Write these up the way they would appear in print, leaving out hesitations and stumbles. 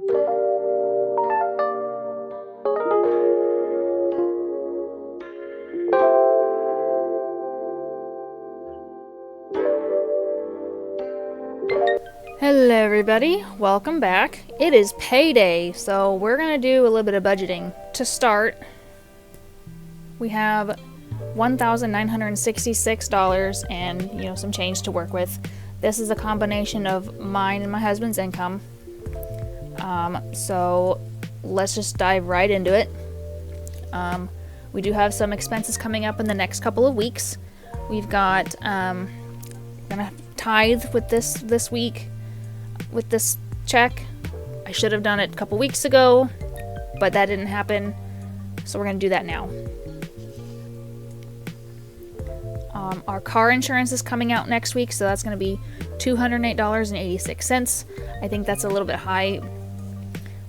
Hello everybody, welcome back. It is payday, so we're gonna do a little bit of budgeting. To start, we have $1,966 and some change to work with. This is a combination of mine and my husband's income. So let's just dive right into it. We do have some expenses coming up in the next couple of weeks. We've got gonna tithe with this week. With this check. I should have done it a couple weeks ago, but that didn't happen, so we're gonna do that now. Our car insurance is coming out next week, so that's gonna be $208.86. I think that's a little bit high.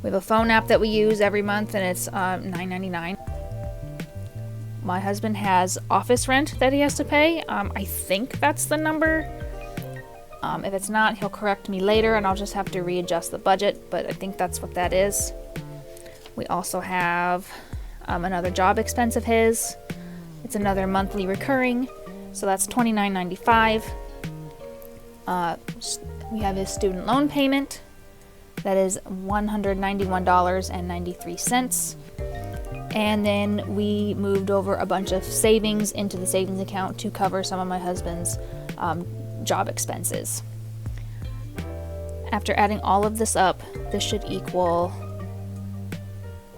We have a phone app that we use every month, and it's $9.99. My husband has office rent that he has to pay. I think that's the number. If it's not, he'll correct me later and I'll just have to readjust the budget, but I think that's what that is. We also have another job expense of his. It's another monthly recurring, so that's $29.95. We have his student loan payment. That is $191.93. And then we moved over a bunch of savings into the savings account to cover some of my husband's job expenses. After adding all of this up, this should equal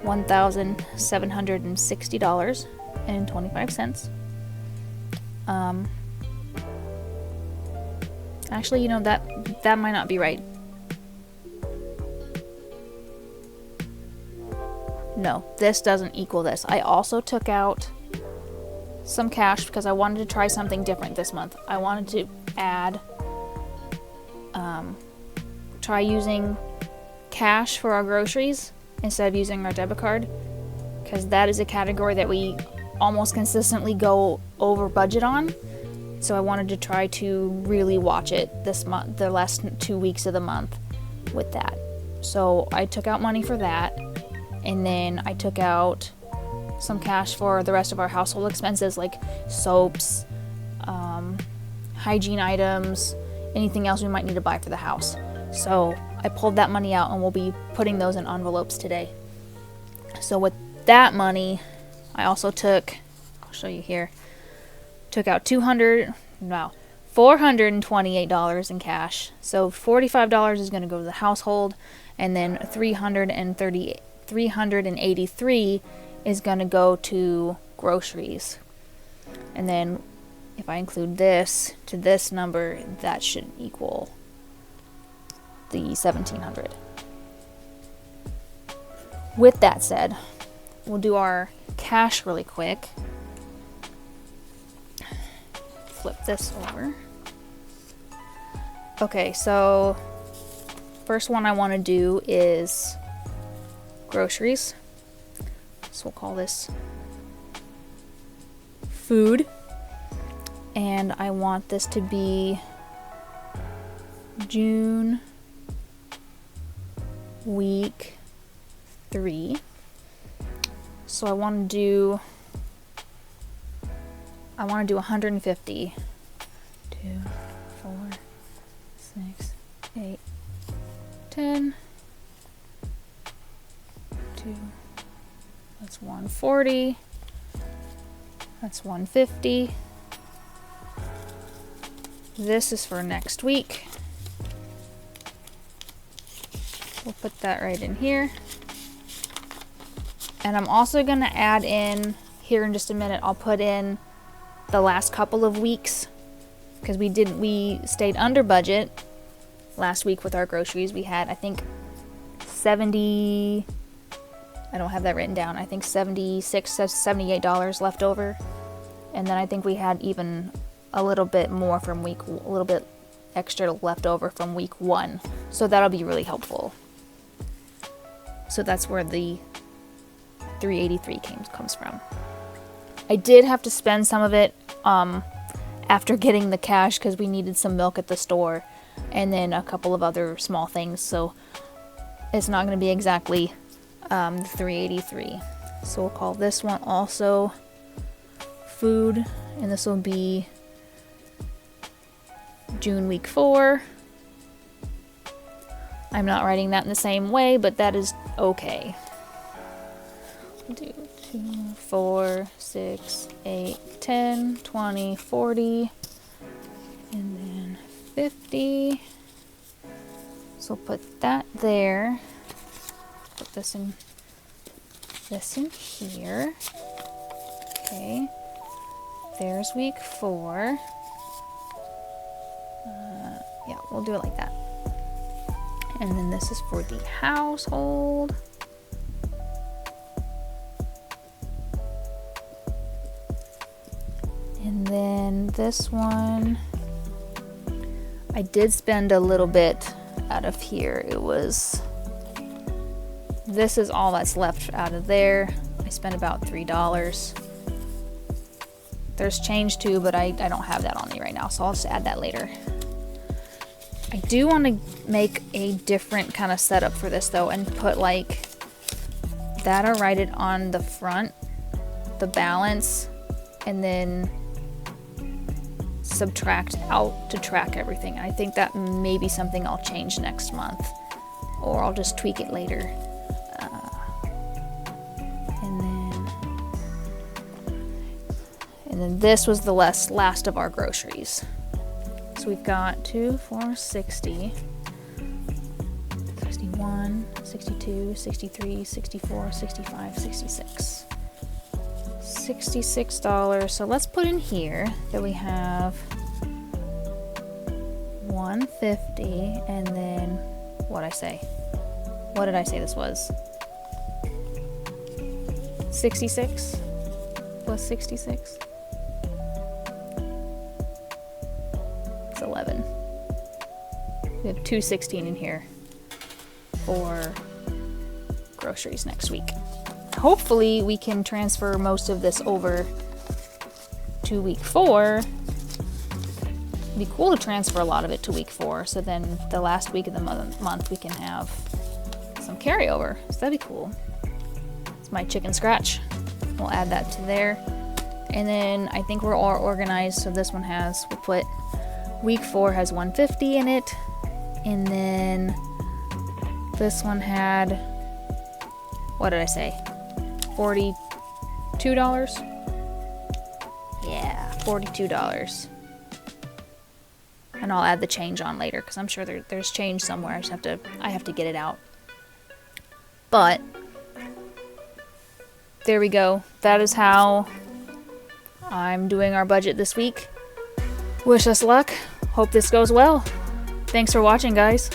$1,760.25. Actually, that might not be right. No, this doesn't equal this. I also took out some cash because I wanted to try something different this month. I wanted to try using cash for our groceries instead of using our debit card, because that is a category that we almost consistently go over budget on. So I wanted to try to really watch it this month, the last 2 weeks of the month with that. So I took out money for that, and then I took out some cash for the rest of our household expenses like soaps, hygiene items, anything else we might need to buy for the house. So I pulled that money out and we'll be putting those in envelopes today. So with that money, I also took, I'll show you here, took out $428 in cash. So $45 is going to go to the household, and then $383 is going to go to groceries. And then if I include this to this number, that should equal the $1,700. With that said, we'll do our cash really quick. Flip this over. Okay, so first one I want to do is groceries. So we'll call this food. And I want this to be June week 3. So I want to do 150. 2, 4, 6, 8, 10. 2. That's 140. That's 150. This is for next week. We'll put that right in here. And I'm also going to add in, here in just a minute, I'll put in the last couple of weeks, because we stayed under budget last week with our groceries. We had, I think, I don't have that written down, I think $76, $78 left over. And then I think we had even a little bit more from a little bit extra left over from week 1. So that'll be really helpful. So that's where the $383 comes from. I did have to spend some of it after getting the cash because we needed some milk at the store and then a couple of other small things. So it's not going to be exactly 383. So we'll call this one also food, and this will be June week 4. I'm not writing that in the same way, but that is okay. Do 2, 4, 6, 8, 10, 20, 40, and then 50. So put that there. Put this in here. Okay. There's week 4. Yeah, we'll do it like that. And then this is for the household. And then this one, I did spend a little bit out of here. This is all that's left out of there. I spent about $3. There's change too, but I don't have that on me right now, so I'll just add that later. I do want to make a different kind of setup for this though, and put like that, or write it on the front, the balance, and then subtract out to track everything. I think that may be something I'll change next month, or I'll just tweak it later. And then this was the last of our groceries. So we've got 2, 4, 60, 61, 62, 63, 64, 65, 66. $66. So let's put in here that we have 150, and then what did I say this was? 66 plus 66. It's 11. We have 216 in here for groceries next week. Hopefully we can transfer most of this over to week 4. It'd be cool to transfer a lot of it to week 4, so then the last week of the month we can have some carryover. So that'd be cool. It's my chicken scratch. We'll add that to there. And then I think we're all organized, so this one we'll put week 4 has 150 in it, and then this one had, what did I say, $42? Yeah, $42. And I'll add the change on later, because I'm sure there's change somewhere. I have to get it out. But there we go. That is how I'm doing our budget this week. Wish us luck. Hope this goes well. Thanks for watching, guys.